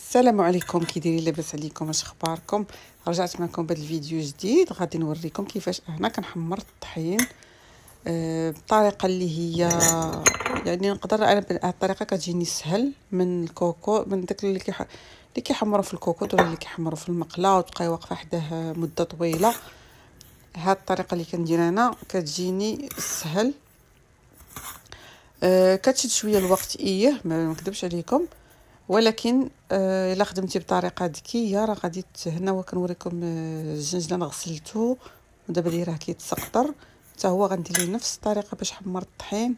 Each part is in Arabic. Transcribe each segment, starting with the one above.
السلام عليكم، كي دايرين؟ لاباس عليكم؟ اش اخباركم؟ رجعت معكم بهذا الفيديو جديد. غادي نوريكم كيفاش هنا كنحمر الطحين بطريقه اللي هي يعني نقدر انا بهذه الطريقه كتجيني سهل من الكوكو، من داك اللي كيحمروا في الكوكو ولا اللي كيحمروا في المقله وتبقاي واقفه حداه مده طويله. هاد الطريقه اللي كندير انا كتجيني سهل. كتشد شويه الوقت، ما نكذبش عليكم، ولكن الا خدمتي بطريقه ذكيه راه غادي هنا وكنوريكم الجنجله غسلته ودابا ليه راه كيتسقطر. حتى هو غندير ليه نفس الطريقه باش حمر الطحين،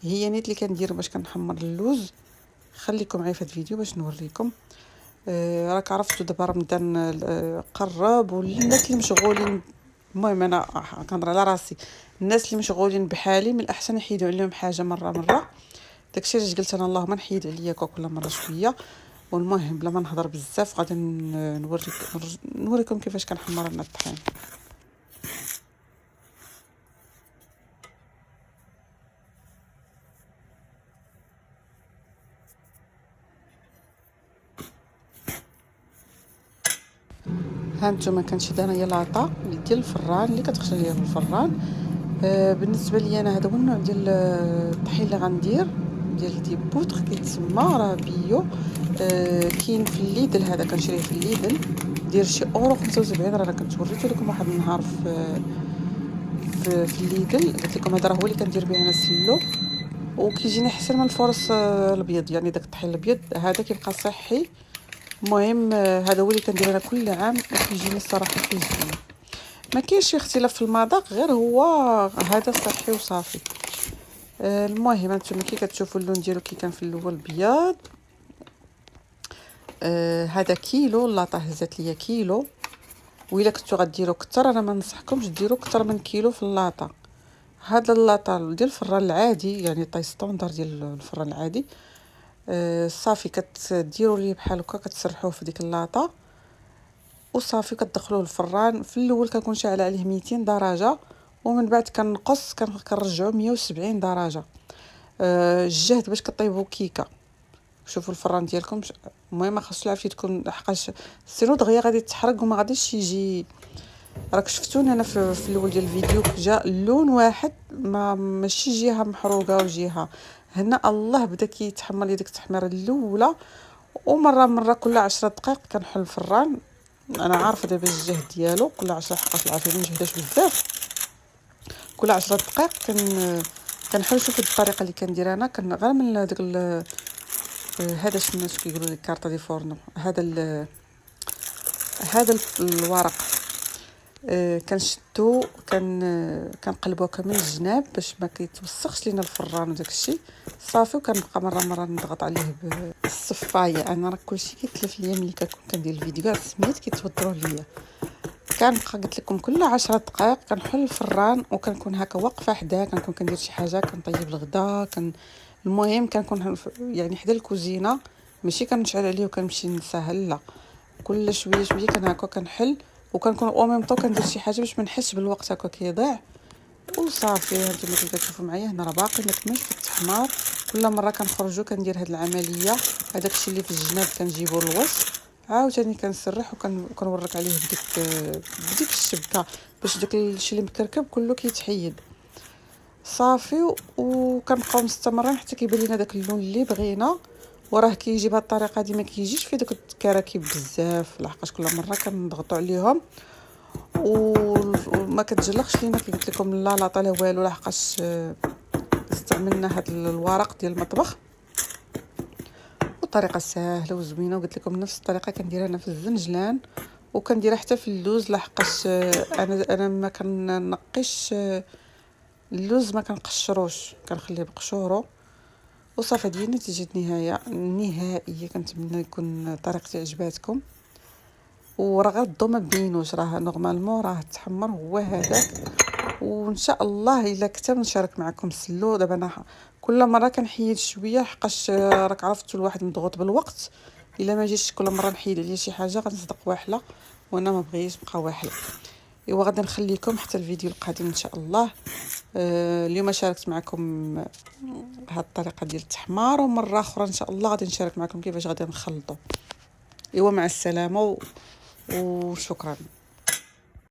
هي نيت اللي كندير باش كنحمر اللوز. خليكم معايا في هذا الفيديو باش نوريكم. راك عرفتوا دابا رمضان قرب، والناس اللي مشغولين، المهم انا كنهضر على راسي، الناس اللي مشغولين بحالي من الاحسن يحيدوا عليهم حاجه مره. داكشي علاش قلت انا اللهم نحيد عليا كل مره شويه. والمهم بلا ما نهضر بزاف غادي نوريكم كيفاش كنحمر انا الطحين. ها نتوما كنشد انايا لاطه ديال الفران اللي كتخشى ليا في الفران. بالنسبه لي انا هذا هو النوع ديال الطحين اللي غندير، ديال دي بوتر كيتسمى، راه بيو. كاين في الليدل، هذا كنشريه في الليدل، دير شي اورو 75. راه كنت وريته لكم واحد النهار في الليدل، قلت لكم هذا راه هو اللي كندير به انا السلو، وكيجيني احسن من الفرص الابيض، يعني داك الطحين الابيض هذا كيبقى صحي. المهم هذا هو اللي كندير انا كل عام وكيجيني الصراحه فيه زوين. ما كاينش شي اختلاف في المذاق، غير هو هذا صحي وصافي. المهم هانتوما كي كتشوفوا اللون ديالو كي كان في الاول ابيض. هذا كيلو اللاطه هزات ليا كيلو، وإلا كنتو غديروا كتر انا ما ننصحكمش ديروا كتر من كيلو في اللاطه. هذا اللاطه ديال الفران العادي، يعني طاي ستوندر ديال الفران العادي. صافي كتديروا ليه بحال هكا، كتسرحوه في ديك اللاطه وصافي كتدخلوه الفران. في الاول كنكون شاعله عليه 200 درجه، ومن بعد كنقص كنرجعو 170 درجه. الجهد باش كطيبوا كيكه. شوفوا الفران ديالكم، المهم ما خاصش العافيه تكون، حقاش سينو دغيا غادي تحرق وما غاديش يجي. راك شفتوني انا في الاول ديال الفيديو جا لون واحد، ما ماشي جهه محروقه وجهه. هنا الله بدا كيتحمر لي ديك التحميره الاولى، ومره كل 10 دقائق كنحل الفران. انا عارفه دابا الجهد ديالو كل 10 حقاش العافيه ما نجهدهاش بزاف. كل 10 دقائق كنحل. شوف الطريقه اللي كندير انا، غير من داك هذا شنو كيقولوا لي كارطه دي فورنو، هذا الورق. كنشدو كنقلبوه من الجناب باش ما كيتوسخش لينا الفران وداك الشيء. صافي، وكنبقى مره نضغط عليه بالصفايه. انا راه كلشي كيتلف ليا ملي كنكون كندير الفيديوهات سميت كيتوضروا ليا. كنبقى قلت لكم كل 10 دقائق كنحل الفران، وكنكون هكا واقفه حداه، كنكون كندير شي حاجه، كنطيب الغدا، المهم كنكون يعني حدا الكوزينه، ماشي كنشعل عليه وكنمشي نساهل، لا، كل شويه كان هكا كنحل، وكنكون او ميم طو كندير شي حاجه باش ما نحسش بالوقت هكا كيضيع. وصافي هانتوما كي كتشوفوا معايا هنا راه باقي ما كملش في التحمار. كل مره كنخرجوا كندير هاد العمليه. هذاك الشيء اللي في الجناب كنجيبو الوسط، عاوتاني كنسرح وكنورك عليه بديك الشبكه باش داك الشيء اللي مكركب كله كيتحيد. صافي، وكنبقاو مستمرين حتى كيبان لينا داك اللون اللي بغينا. وراه كيجي بهذه الطريقه دي، ما كيجيش في داك الكراكيب بزاف، لحقاش كل مره كنضغطوا عليهم وما كتجلخش لينا. كي قلت لكم لا طالع والو، لحقاش استعملنا هذا الورق ديال المطبخ، وطريقه سهله وزوينه. وقلت لكم نفس الطريقه كنديرها انا في الزنجلان، وكنديرها حتى في اللوز، لحقاش انا ما كنقيش اللوز، ما كنقشروش، كنخليه بقشورو. وصافي ديال نتيجه النهائيه. كنتمنى يكون طريقتي عجباتكم، وراه غير الضو ما بينوش، راه نورمالمون راه تحمر هو هذاك. وان شاء الله الا كتب نشارك معكم السلو. دابا انا كل مره كنحيد شويه، حقاش راك عرفتوا الواحد مضغوط بالوقت. الا ما جيتش كل مره نحيد عليا شي حاجه غنصدق واحله، وانا ما بغيتش نبقى واحله. ايوا غادي نخليكم حتى الفيديو القادم ان شاء الله. اليوم شاركت معكم هاد الطريقه ديال التحمار، ومره اخرى ان شاء الله غادي نشارك معكم كيفاش غادي نخلطو. ايوا مع السلامه وشكرا.